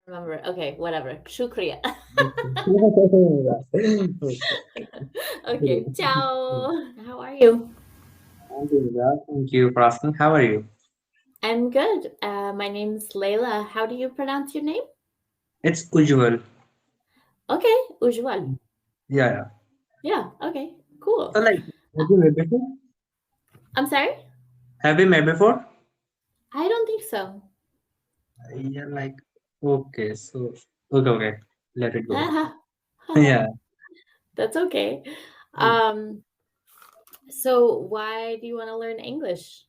remember. Okay, whatever. Shukriya. Okay, ciao. How are you? I'm doing well. Thank you for asking. How are you? I'm good. My name's Layla. How do you pronounce your name? It's usual. Okay, usual. Yeah, yeah. Yeah, okay, cool. So, like, have you met before? I'm sorry? Have you met before? I don't think so. Yeah, like, okay, so, okay. Let it go. Yeah. That's okay. Um, so why do you want to learn English?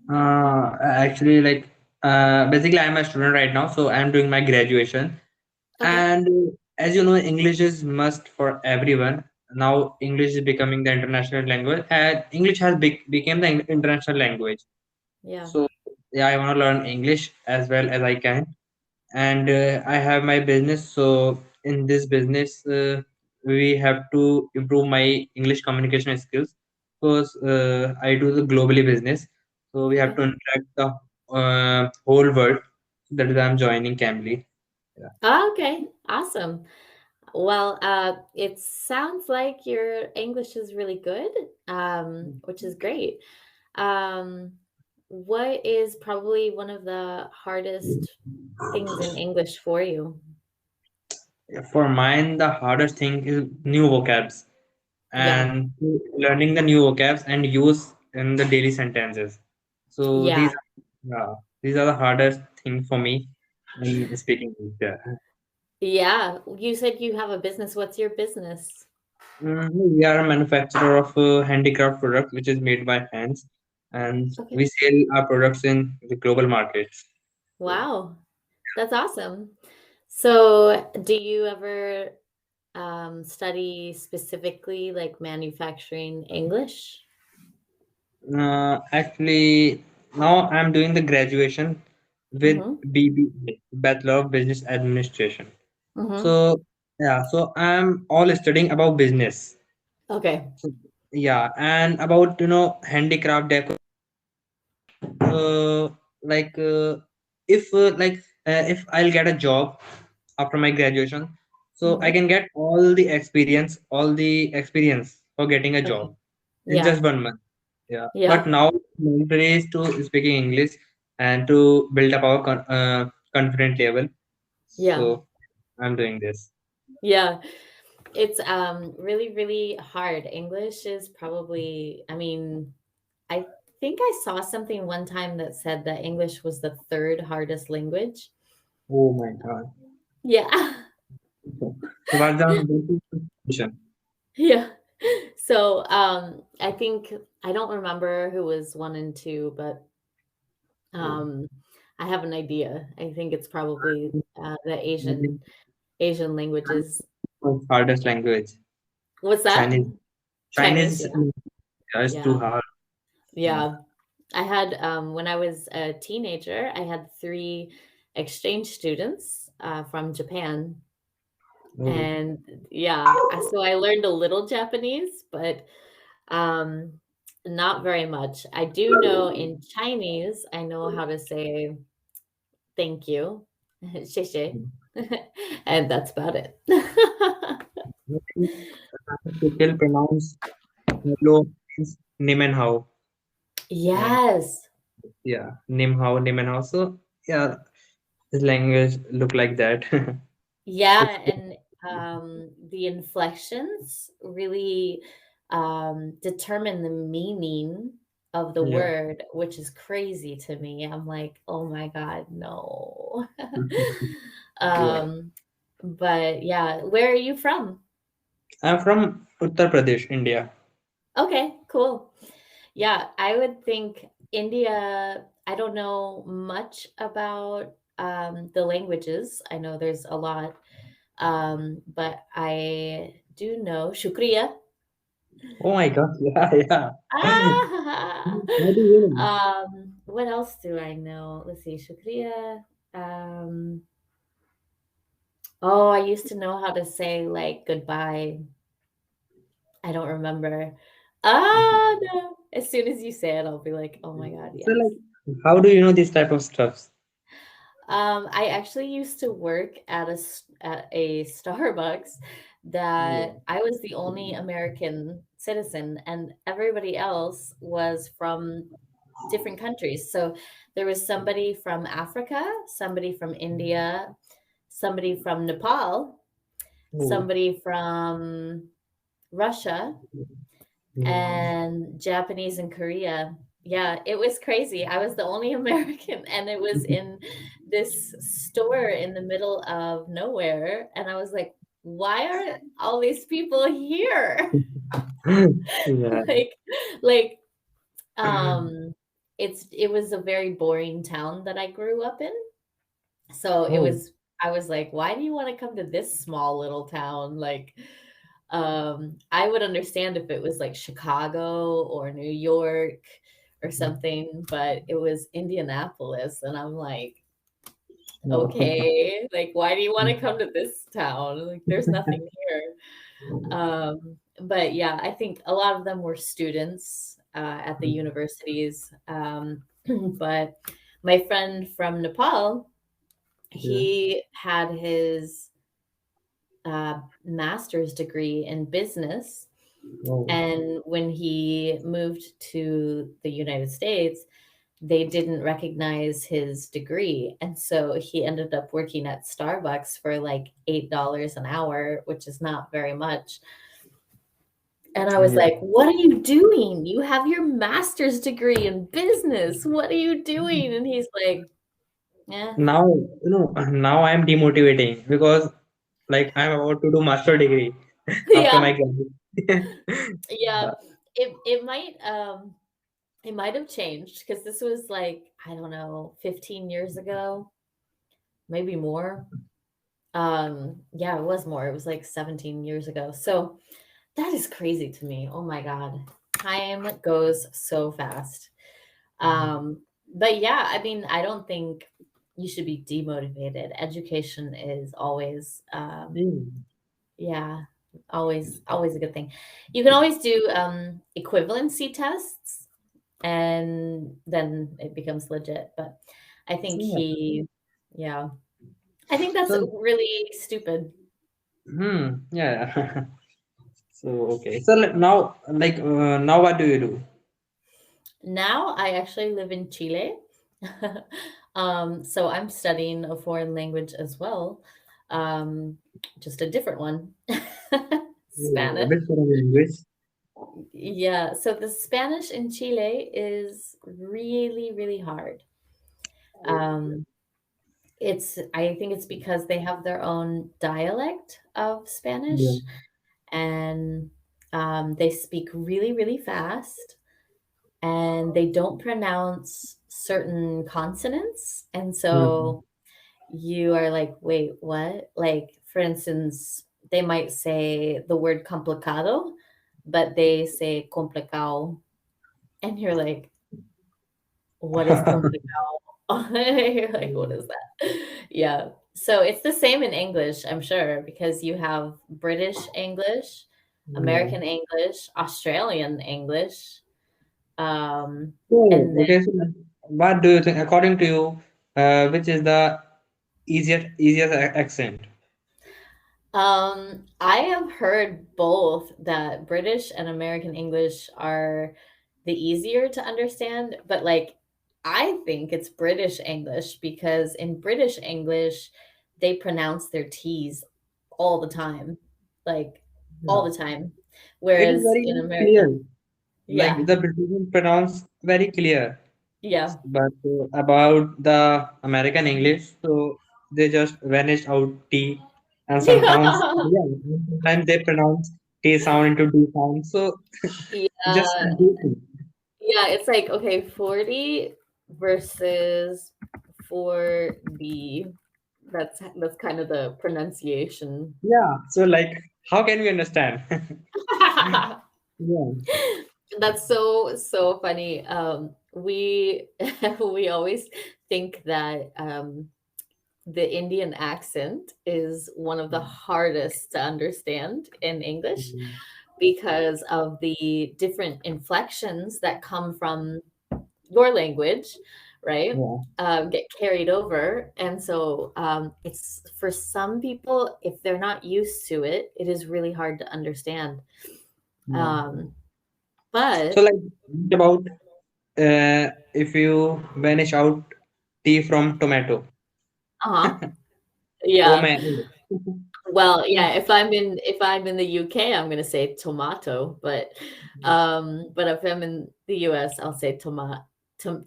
Actually, like, basically, I'm a student right now, so I'm doing my graduation. Okay. And as you know, English is must for everyone. Now, English is becoming the international language, and English has became the international language. Yeah. So, yeah, I want to learn English as well as I can. And I have my business, so in this business we have to improve my English communication skills because I do the globally business, so we have to Okay. interact the whole world. That is why I'm joining cambly. Yeah. Oh, okay. Awesome. Well, it sounds like your English is really good, which is great. Um, what is probably one of the hardest things in English for you? For mine, the hardest thing is new vocabs Yeah. and learning the new vocabs and use in the daily sentences. So Yeah. these are the hardest thing for me in speaking English. Yeah. Yeah. You said you have a business. What's your business? We are a manufacturer of handicraft product which is made by hands, and Okay. we sell our products in the global markets. Wow. That's awesome. So, do you ever study specifically like manufacturing English? Actually, now I'm doing the graduation with Mm-hmm. BBA, Bachelor of Business Administration. Mm-hmm. So yeah, so I'm all studying about business. Okay. So, yeah, and about handicraft decor. Uh, like if I'll get a job after my graduation, so I Mm-hmm. can get all the experience for getting a Okay. job in just Yeah. 1 month. Yeah, but Yeah. now mandatory is to speaking English and to build up our confident level. Yeah. So I'm doing this. Yeah. It's really, really hard. English is probably, I mean, I think I saw something one time that said that English was the third hardest language. Oh my God. Yeah. So what's the question? Yeah. So, I think I don't remember who was one and two, but um I have an idea. I think it's probably the I think Asian languages. hardest language. What's that? Chinese. Chinese. Chinese Yeah. is too Yeah. hard. Yeah. Yeah. I had when I was a teenager, I had three exchange students from Japan. Oh. And yeah, so I learned a little Japanese, but um, not very much. I do know in Chinese, I know how to say thank you, 谢谢, and that's about it. I think people pronounce hello means nim and how. And Yes. yeah, nim and how. So yeah, this language look like that. Yeah, It's and the inflections really determine the meaning of the yeah. word, which is crazy to me. I'm like, oh my God, no. Yeah. um, but yeah, where are you from? I'm from Uttar Pradesh, India. Okay, cool. Yeah, I would think India, I don't know much about the languages. I know there's a lot, but I do know shukriya. Oh my God. Yeah, yeah. Ah! How do you know? What else do I know? Let's see, shukriya. Um, oh, I used to know how to say like goodbye. I don't remember. Ah, no. As soon as you say it, I'll be like, oh my God, So yes. like, how do you know this type of stuff? I actually used to work at at a Starbucks Yeah. that I was the only American citizen, and everybody else was from different countries. So there was somebody from Africa, somebody from India, somebody from Nepal, Oh. somebody from Russia, Hmm. and Japanese and Korea. Yeah, it was crazy. I was the only American, and it was in this store in the middle of nowhere. And I was like, why are all these people here? Yeah. like, like, um, it was a very boring town that I grew up in. So Oh. I was like, why do you want to come to this small little town? Like, I would understand if it was like Chicago or New York or something, but it was Indianapolis, and I'm like, Oh. okay, like, why do you want to come to this town? Like, there's nothing here. But yeah, I think a lot of them were students at the universities. But my friend from Nepal, Yeah. he had his master's degree in business. Oh. And when he moved to the United States, they didn't recognize his degree. And so he ended up working at Starbucks for like $8 an hour, which is not very much. And I was Yeah. like, what are you doing? You have your master's degree in business. What are you doing? And he's like, yeah, Now, now I'm demotivating because like I'm about to do master degree after yeah, my graduation. yeah. It might have changed because this was like, I don't know, 15 years ago, maybe more. Yeah, it was more. It was like 17 years ago. So that is crazy to me. Oh my God. Time goes so fast. But yeah, I mean, I don't think you should be demotivated. Education is always Mm. yeah, always a good thing. You can always do equivalency tests and then it becomes legit. But I think Yeah. yeah, I think that's So, really stupid. yeah. So okay. So now, now what do you do? Now I actually live in Chile. So I'm studying a foreign language as well, um, just a different one, Oh, Spanish. which sort of language? Yeah, so the Spanish in Chile is really, really hard. Um, I think it's because they have their own dialect of Yeah. Spanish, and they speak really, really fast, and they don't pronounce certain consonants. And Hmm. so you are like, wait, what? Like, for instance, they might say the word complicado, but they say complicado. And you're like, what is complicado? You're like, what is that? Yeah. So it's the same in English, I'm sure, because you have British English, Yeah. American English, Australian English, um, Oh, and okay. So, what do you think, according to you, which is the easiest accent? I have heard both that British and American English are the easier to understand, but like I think it's British English because in British English they pronounce their T's all the time, like all Yeah. the time. It is Whereas very, in very clear. American, Like yeah, the Brazilian pronounce very clear. yeah. But about the American English, so they just vanish out T, and sometimes, yeah, sometimes they pronounce T sound into D sound. So just Yeah. confusing. Yeah, it's like, okay, 40 versus 4B. That's kind of the pronunciation. Yeah. So like, how can we understand? Yeah. That's so funny. We we always think that the Indian accent is one of the hardest to understand in English because of the different inflections that come from your language, right? Yeah. Get carried over. And so it's for some people, if they're not used to it, it is really hard to understand. Yeah. Um, So but like what about if you vanish out tea from tomato? uh-huh, Oh yeah. man. Well, yeah, if I'm in the UK, I'm gonna say tomato, but if I'm in the US, I'll say tomato,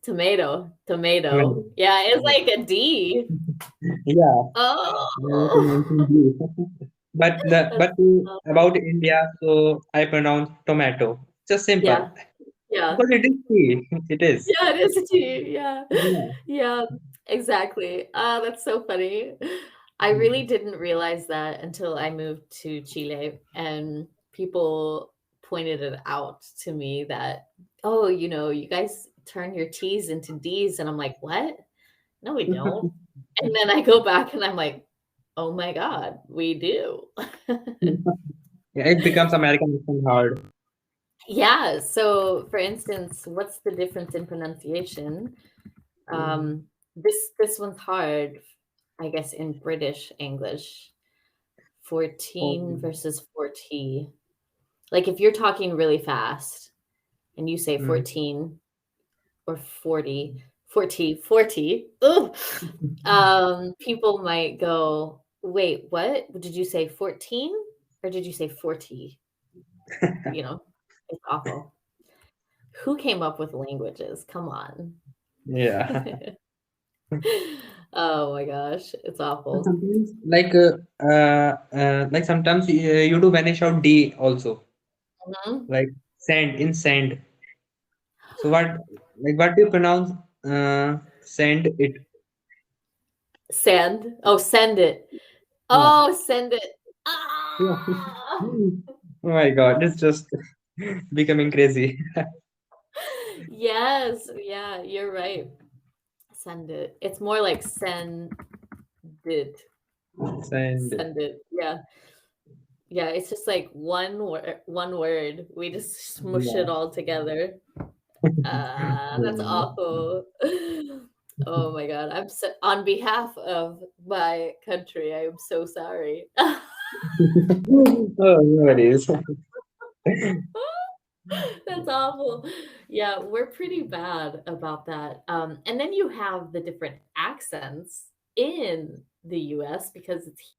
tomato. Tomato. Yeah, it's Yeah. like a D. Yeah. Yeah, to Oh, mention you. But that's about India, so I pronounce tomato. Just simple yeah, yeah. because it is tea. It is. Yeah, it is a T. Yeah. Yeah. Yeah, exactly. That's so funny. I really didn't realize that until I moved to Chile and people pointed it out to me that, oh, you guys turn your T's into D's. And I'm like, what? No, we don't. And then I go back and I'm like, oh my God, we do. Yeah, it becomes American accent hard. Yeah. So, for instance, what's the difference in pronunciation? This one's hard, I guess, in British English. Oh, 14 versus 40. Like if you're talking really fast and you say mm. 14 or 40, 40, 40, ugh, people might go, wait, what? Did you say 14 or did you say 40? You know, it's awful. Who came up with languages? Come on. Yeah. Oh my gosh, it's And awful. sometimes like sometimes you do vanish out D also, Mhm. like send in send. So what do you pronounce send it? Send. Oh, send it. Yeah. Oh, send it. Yeah. Ah! Oh my God, it's just becoming crazy. Yes, yeah, you're right. Send it. It's more like send it. Send it. Send it. Yeah. Yeah, it's just like one word. We just smush it Yeah. all together. That's Yeah. awful. Oh my God. On behalf of my country, I am so sorry. Oh, no worries. That's awful. Yeah, we're pretty bad about that. And then you have the different accents in the US because it's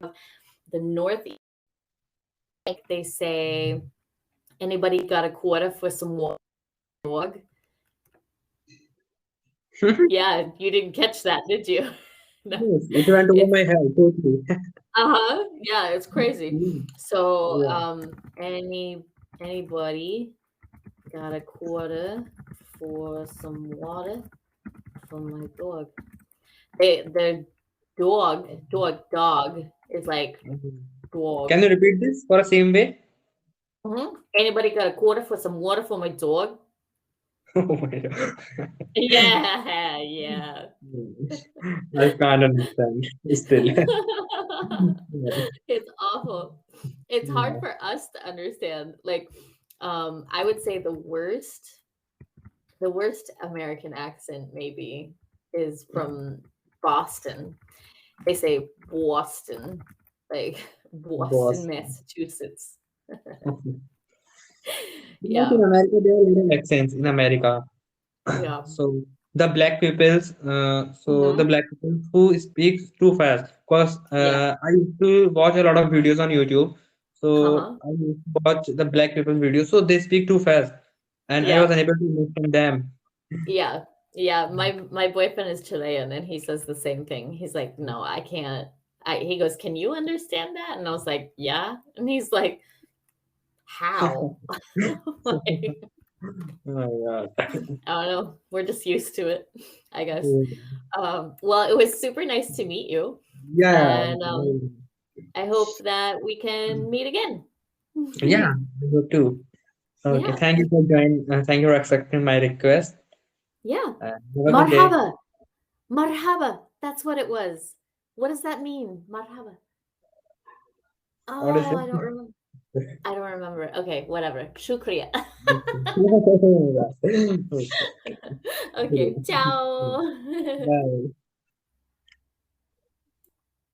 the Northeast. Like they say, anybody got a quarter for some dog? Yeah, you didn't catch that, did you? No, Yes, it went over it's my head totally. uh-huh. Yeah, it's crazy. Mm. So, Yeah. anybody got a quarter for some water for my dog? Their dog is like Mhm. dog. Can you repeat this for the same way? Anybody got a quarter for some water for my dog? Oh my God. Yeah, yeah. I can't understand still. It's awful. It's hard Yeah. for us to understand. Like, I would say the worst American accent maybe is from Boston. They say Boston, like Boston, Boss. Massachusetts. Like in Yeah, America, there are a lot of accents in America. yeah, So the black peoples, the hmm black people who speaks too fast. Cause yeah, I used to watch a lot of videos on YouTube. So uh-huh, I used to watch the black people's videos. So they speak too fast, and I was yeah, unable to understand them. yeah, yeah. My boyfriend is Chilean, and he says the same thing. He's like, "No, I can't." He goes, "Can you understand that?" And I was like, "Yeah." And he's like, "How?" Like, Oh my God. I don't know. We're just used to it, I guess. Well, it was super nice to meet you, Yeah. and I hope that we can meet again. Yeah. You too. Okay. Yeah, Thank you for joining. Thank you for accepting my request. yeah. Have a good day. Marhaba, marhaba. That's what it was. What does that mean? Marhaba. What is Oh, it? I don't remember. I don't remember. Okay, whatever. Shukriya. Okay. Okay, ciao. Bye.